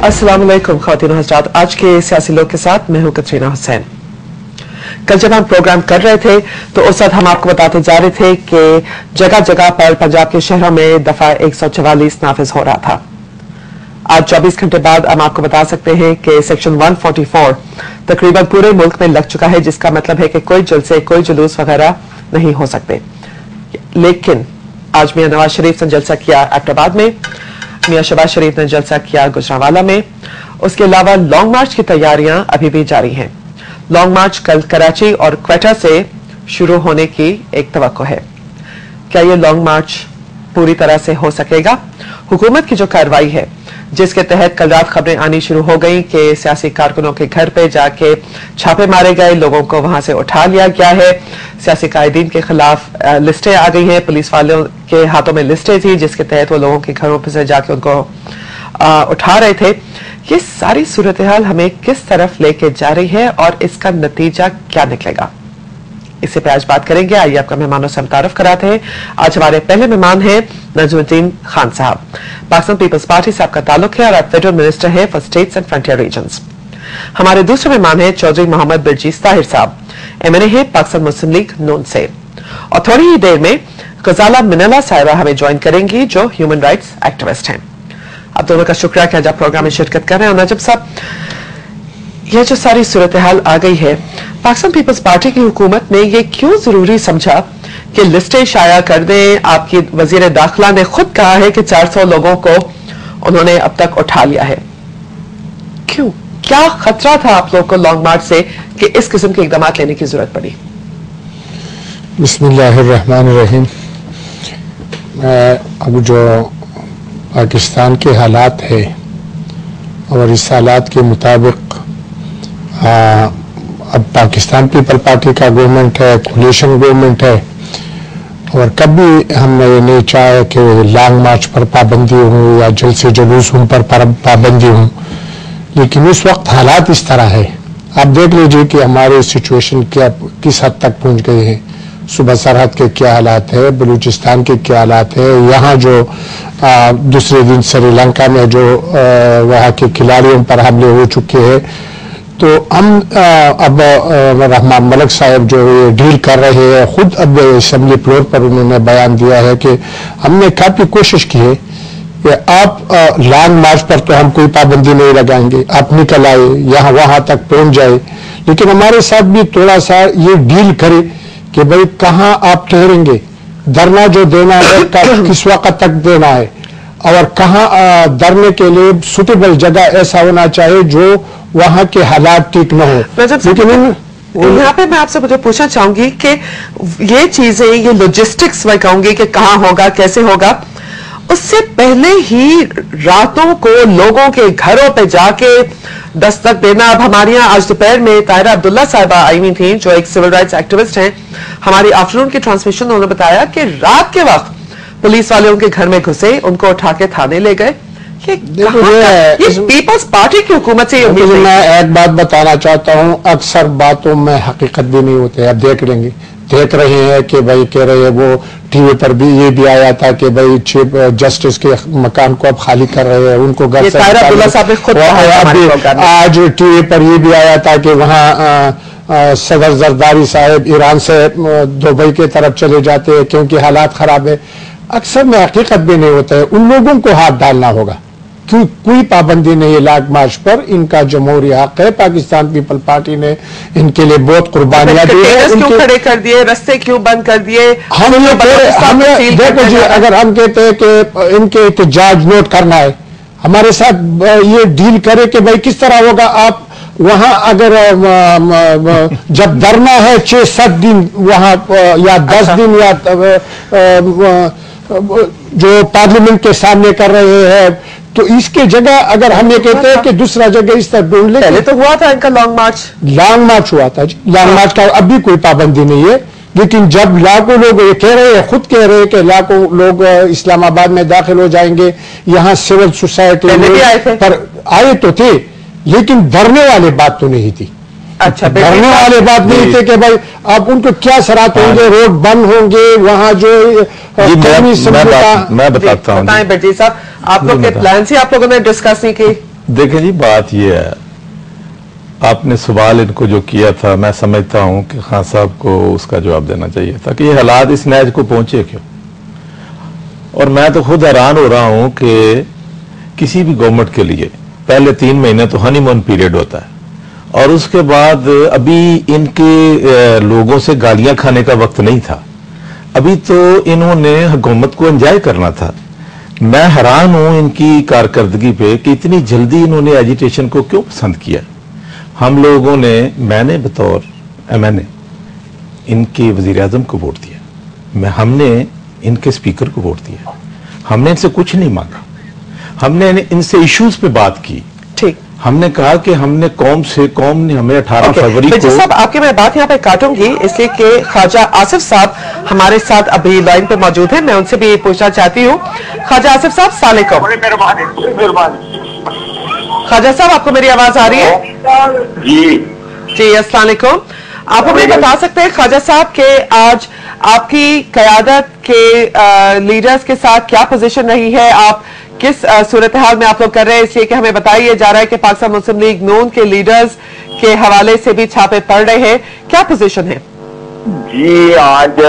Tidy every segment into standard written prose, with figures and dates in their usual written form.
अस्सलाम वालेकुम ख़वातीन और हज़रात, आज के सियासी लोग के साथ मैं हूं कतरीना हुसैन। कल जब हम प्रोग्राम कर रहे थे तो उस वक्त हम आपको बताते जा रहे थे कि जगह जगह पर पंजाब के शहरों में दफा 144 नाफिज हो रहा था। आज 24 घंटे बाद हम आपको बता सकते हैं कि सेक्शन 144 तकरीबन पूरे मुल्क में लग चुका है, जिसका मतलब है कि कोई जलसे, कोई जुलूस वगैरह नहीं हो सकते। लेकिन आज मियां नवाज शरीफ ने जलसा किया एबटाबाद में, मियां शहबाज शरीफ ने जलसा किया गुजरांवाला में। उसके अलावा लॉन्ग मार्च की तैयारियां अभी भी जारी हैं। लॉन्ग मार्च कल कराची और क्वेटा से शुरू होने की एक तवक्को है। क्या ये लॉन्ग मार्च पूरी तरह से हो सकेगा? हुकूमत की जो कार्रवाई है, जिसके तहत कल रात खबरें आनी शुरू हो गई कि सियासी कारकुनों के घर पे जाके छापे मारे गए, लोगों को वहां से उठा लिया गया है, सियासी कायदीन के खिलाफ लिस्टें आ गई हैं, पुलिस वालों के हाथों में लिस्टें थी जिसके तहत वो लोगों के घरों पर से जाके उनको उठा रहे थे। ये सारी सूरत हाल हमें किस तरफ लेके जा रही है और इसका नतीजा क्या निकलेगा, इसे पे आज बात करेंगे। आइए आपका मेहमानों से मुतारफ कराते हैं। आज हमारे पहले मेहमान हैं नजमुद्दीन खान साहब। पाकिस्तान पीपल्स पार्टी से आपका ताल्लुक है और आप फेडरल मिनिस्टर हैं for states and frontier regions. हमारे दूसरे मेहमान हैं चौधरी मोहम्मद बिरजीज ताहिर साहब, MNA हैं पाकिस्तान मुस्लिम लीग नून से। और थोड़ी ही देर में गजाला मिनला साहिबा हमें ज्वाइन करेंगी, जो ह्यूमन राइट्स एक्टिविस्ट हैं। आप दोनों का शुक्रिया कि आज आप प्रोग्राम में शिरकत कर रहे हैं। और नजब साहब, यह जो सारी सूरत हाल आ गई है, पाकिस्तान पीपल्स पार्टी की हुकूमत ने यह क्यों जरूरी समझा कि लिस्टें शाया कर दें? आपकी वजीर दाखिला ने खुद कहा है कि 400 लोगों को उन्होंने अब तक उठा लिया है। क्यों? क्या खतरा था आप लोगों को लॉन्ग मार्च से कि इस किस्म के इकदाम लेने की जरूरत पड़ी? बिस्मिल्लाहिर्रहमानिर्रहीम। अब जो पाकिस्तान के हालात है और इस हालात के मुताबिक अब पाकिस्तान पीपल पार्टी का गवर्नमेंट है, कोलिशन गवर्नमेंट है, और कभी हमने ये नहीं चाहा कि लॉन्ग मार्च पर पाबंदी हो या जलसे जुलूस पर पाबंदी हो, लेकिन उस वक्त हालात इस तरह है। आप देख लीजिए कि हमारे सिचुएशन क्या किस हद तक पहुंच गए हैं। सुबह सरहद के क्या हालात है, बलूचिस्तान के क्या हालात है, यहाँ जो दूसरे दिन श्रीलंका में जो वहाँ के खिलाड़ियों पर हमले हो चुके हैं। तो हम अब रहमान मलिक साहब जो ये डील कर रहे हैं, खुद अब असेंबली फ्लोर पर उन्होंने बयान दिया है कि हमने काफी कोशिश की है कि आप लॉन्ग मार्च पर तो हम कोई पाबंदी नहीं लगाएंगे, आप निकल आए, यहाँ वहां तक पहुंच जाए, लेकिन हमारे साथ भी थोड़ा सा ये डील करे कि भाई कहाँ आप ठहरेंगे, धरना जो देना है किस वक्त तक देना है, और कहाँ धरने के लिए सुटेबल जगह ऐसा होना चाहिए जो वहां के हालात ठीक न हो। लेकिन यहाँ पे मैं आपसे मुझे पूछना चाहूंगी कि ये चीजें, ये लॉजिस्टिक्स मैं कहूंगी कि कहाँ होगा, कैसे होगा, उससे पहले ही रातों को लोगों के घरों पे जाके दस्तक देना। अब हमारे यहाँ आज दोपहर में ताहिरा अब्दुल्ला साहिबा आई हुई थी, जो एक सिविल राइट्स एक्टिविस्ट हैं। हमारी आफ्टरनून की ट्रांसमिशन उन्होंने बताया कि रात के वक्त पुलिस वाले उनके घर में घुसे, उनको उठा के थाने ले गए। ये पीपल्स पार्टी की हुकूमत से मैं एक बात बताना चाहता हूँ, अक्सर बातों में हकीकत भी नहीं होते। आप देख रहे हैं कि भाई कह रहे हैं, वो टीवी पर भी ये भी आया था कि भाई चीफ जस्टिस के मकान को अब खाली कर रहे हैं, उनको घर से आज टीवी पर ये भी आया था कि वहाँ सदर जरदारी साहब ईरान से दुबई की तरफ चले जाते हैं क्योंकि हालात खराब है। अक्सर में हकीकत भी नहीं होता है। उन लोगों को हाथ डालना होगा, क्यों कोई पाबंदी नहीं है लॉन्ग मार्च पर, इनका जमहूरी हक है। पाकिस्तान पीपल पार्टी ने इनके लिए बहुत कुर्बानियां दी है। क्यों खड़े कर दिए, रास्ते क्यों बंद कर दिए? हमें देखो जी, अगर हम कहते हैं कि इनके एहतजाज नोट करना है, हमारे साथ ये डील करे कि भाई किस तरह होगा। आप वहां अगर जब धरना है 6-7 दिन वहां या 10 दिन या जो पार्लियामेंट के सामने कर रहे हैं, तो इसके जगह अगर हम ये कहते हैं कि दूसरा जगह इस तरह ढूंढ ले। पहले तो हुआ था इनका लॉन्ग मार्च हुआ था जी। लॉन्ग मार्च का अभी कोई पाबंदी नहीं है, लेकिन जब लाखों लोग ये कह रहे हैं, खुद कह रहे हैं कि लाखों लोग इस्लामाबाद में दाखिल हो जाएंगे, यहाँ सिविल सोसाइटी पर आए तो थे, लेकिन धरने वाली बात तो नहीं थी। अच्छा, धरने वाले बात नहीं थे कि भाई अब उनको क्या सराहत होंगे, रोड बंद होंगे, वहाँ जो मैं बताता हूँ। बताएं बेटी साहब, आप लोग के प्लान से आप लोगों ने डिस्कस नहीं की? دیکھیں جی بات یہ ہے، آپ نے سوال ان کو جو کیا تھا، میں سمجھتا ہوں کہ خان صاحب کو اس کا جواب دینا چاہیے تھا کہ یہ حالات اس نیج کو پہنچے کیوں. اور میں تو خود حیران ہو رہا ہوں کہ کسی بھی گورنمنٹ کے لیے پہلے 3 مہینے تو ہنی مون پیریڈ ہوتا ہے، اور اس کے بعد ابھی ان کے لوگوں سے گالیاں کھانے کا وقت نہیں تھا. ابھی تو انہوں نے حکومت کو انجوائے کرنا تھا. میں حیران ہوں ان کی کارکردگی پہ کہ اتنی جلدی انہوں نے ایجیٹیشن کو کیوں پسند کیا. ہم لوگوں نے، میں نے بطور ایم ان کے وزیر اعظم کو ووٹ دیا، ہم نے ان کے اسپیکر کو ووٹ دیا، ہم نے ان سے کچھ نہیں مانگا، ہم نے ان سے ایشوز پہ بات کی. ٹھیک، ہم نے کہا کہ ہم نے قوم نے ہمیں 18 فروری کو. صاحب آپ کی میں بات یہاں پہ کاٹوں گی اس لیے کہ خواجہ آصف صاحب ہمارے ساتھ ابھی لائن پہ موجود ہیں، میں ان سے بھی پوچھنا چاہتی ہوں. خواجہ آصف صاحب السلام علیکم. خواجہ صاحب آپ کو میری آواز آ رہی ہے؟ جی السلام علیکم. آپ ہمیں بتا سکتے ہیں خواجہ صاحب کہ آج آپ کی قیادت کے لیڈرز کے ساتھ کیا پوزیشن رہی ہے، آپ کس صورتحال میں آپ لوگ کر رہے ہیں؟ اس لیے کہ ہمیں بتائیے جا رہا ہے کہ پاکستان مسلم لیگ نون کے لیڈرز کے حوالے سے بھی چھاپے پڑ رہے ہیں، کیا پوزیشن ہے؟ جی آج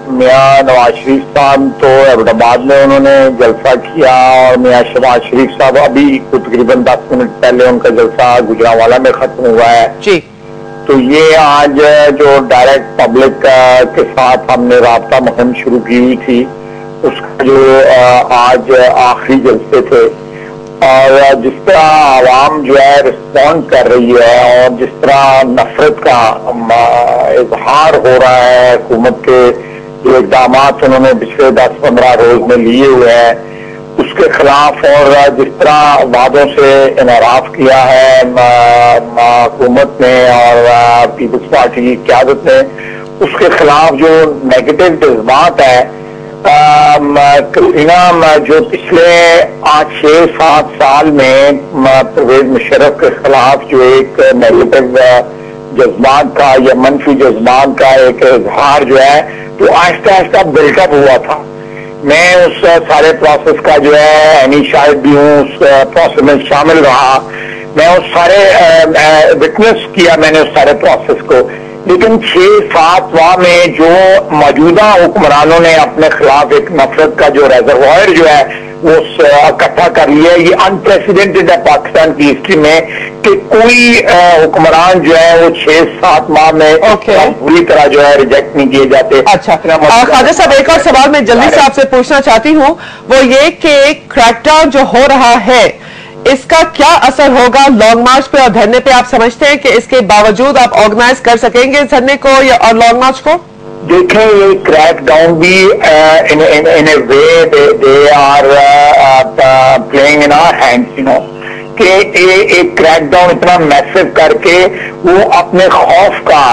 میاں نواز شریف صاحب تو ایبٹ آباد میں انہوں نے جلسہ کیا، اور میاں شہباز شریف صاحب ابھی تقریباً 10 منٹ پہلے ان کا جلسہ گجرانوالہ میں ختم ہوا ہے. جی تو یہ آج جو ڈائریکٹ پبلک کے ساتھ ہم نے رابطہ مہم شروع کی ہوئی تھی، اس کا جو آج آخری جلسے تھے، اور جس طرح عوام جو ہے رسپونڈ کر رہی ہے اور جس طرح نفرت کا اظہار ہو رہا ہے حکومت کے جو اقدامات انہوں نے پچھلے 10-15 روز میں لیے ہوئے ہیں اس کے خلاف، اور جس طرح وعدوں سے انحراف کیا ہے حکومت نے اور پیپلز پارٹی کی قیادت نے، اس کے خلاف جو نیگیٹو جذبات ہیں، جو پچھلے 6-7 سال میں پرویز مشرف کے خلاف جو ایک نیگیٹو جذبات کا یا منفی جذبات کا ایک اظہار جو ہے تو آہستہ آہستہ بلٹ اپ ہوا تھا. میں اس سارے پروسیس کا جو ہے یعنی شاید بھی ہوں، اس پروسیس میں شامل رہا، میں اس سارے وٹنس کیا میں نے اس سارے پروسیس کو. لیکن 6-7 ماہ میں جو موجودہ حکمرانوں نے اپنے خلاف ایک نفرت کا جو ریزروائر جو ہے وہ اکٹھا کر لیا ہے، یہ انپریسیڈنٹڈ ہے پاکستان کی ہسٹری میں کہ کوئی حکمران جو ہے وہ 6-7 ماہ میں پوری طرح جو ہے ریجیکٹ نہیں کیے جاتے. اچھا خواجہ صاحب ایک اور سوال میں جلدی سے آپ سے پوچھنا چاہتی ہوں، وہ یہ کہ کریک ڈاؤن جو ہو رہا ہے اس کا کیا اثر ہوگا لانگ مارچ پہ اور دھرنے پہ؟ آپ سمجھتے ہیں کہ اس کے باوجود آپ آرگنائز کر سکیں گے دھرنے کو یا اور لانگ مارچ کو؟ دیکھیں یہ کریک ڈاؤن بھی in a way they are playing in our hands, کہ ایک کریک ڈاؤن اتنا میسو کر کے وہ اپنے خوف کا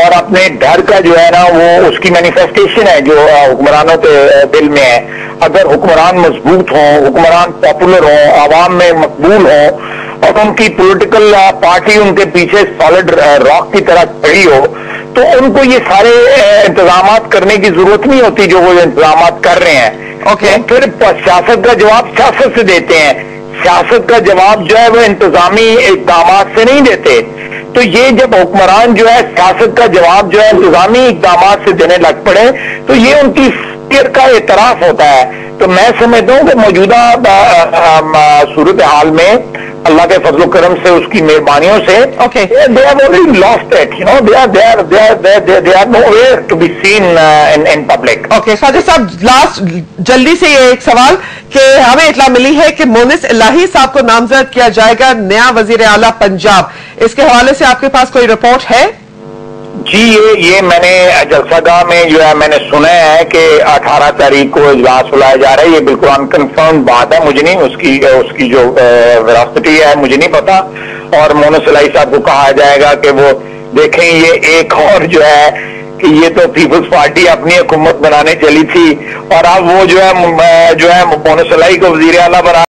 اور اپنے ڈر کا جو ہے نا وہ اس کی مینیفیسٹیشن ہے جو حکمرانوں کے دل میں ہے. اگر حکمران مضبوط ہوں، حکمران پاپولر ہوں، عوام میں مقبول ہوں اور ان کی پولیٹیکل پارٹی ان کے پیچھے سالڈ راک کی طرح کھڑی ہو تو ان کو یہ سارے انتظامات کرنے کی ضرورت نہیں ہوتی جو وہ انتظامات کر رہے ہیں. پھر سیاست کا جواب سیاست سے دیتے ہیں، سیاست کا جواب جو ہے وہ انتظامی اقدامات سے نہیں دیتے. تو یہ جب حکمران جو ہے سیاست کا جواب جو ہے انتظامی اقدامات سے دینے لگ پڑے تو یہ ان کی فکر کا اعتراف ہوتا ہے. تو میں سمجھتا ہوں کہ موجودہ صورتحال میں اللہ کے فضل و کرم سے اس کی مہربانیوں سے they have already lost it, they are nowhere to be seen in public. خواجہ صاحب لاسٹ جلدی سے یہ ایک سوال کہ ہمیں اطلاع ملی ہے کہ مونس الہی صاحب کو نامزد کیا جائے گا نیا وزیر اعلیٰ پنجاب، اس کے حوالے سے آپ کے پاس کوئی رپورٹ ہے؟ جی یہ میں نے جلسہ گاہ میں جو ہے میں نے سنا ہے کہ 18 تاریخ کو اجلاس بلایا جا رہا ہے. یہ بالکل انکنفرم بات ہے، مجھے نہیں اس کی جو وراثتی ہے مجھے نہیں پتا. اور مونس الہی صاحب کو کہا جائے گا کہ وہ دیکھیں یہ ایک اور جو ہے کہ یہ تو پیپلز پارٹی اپنی حکومت بنانے چلی تھی اور اب وہ جو ہے مونس الہی کو وزیر اعلیٰ بنا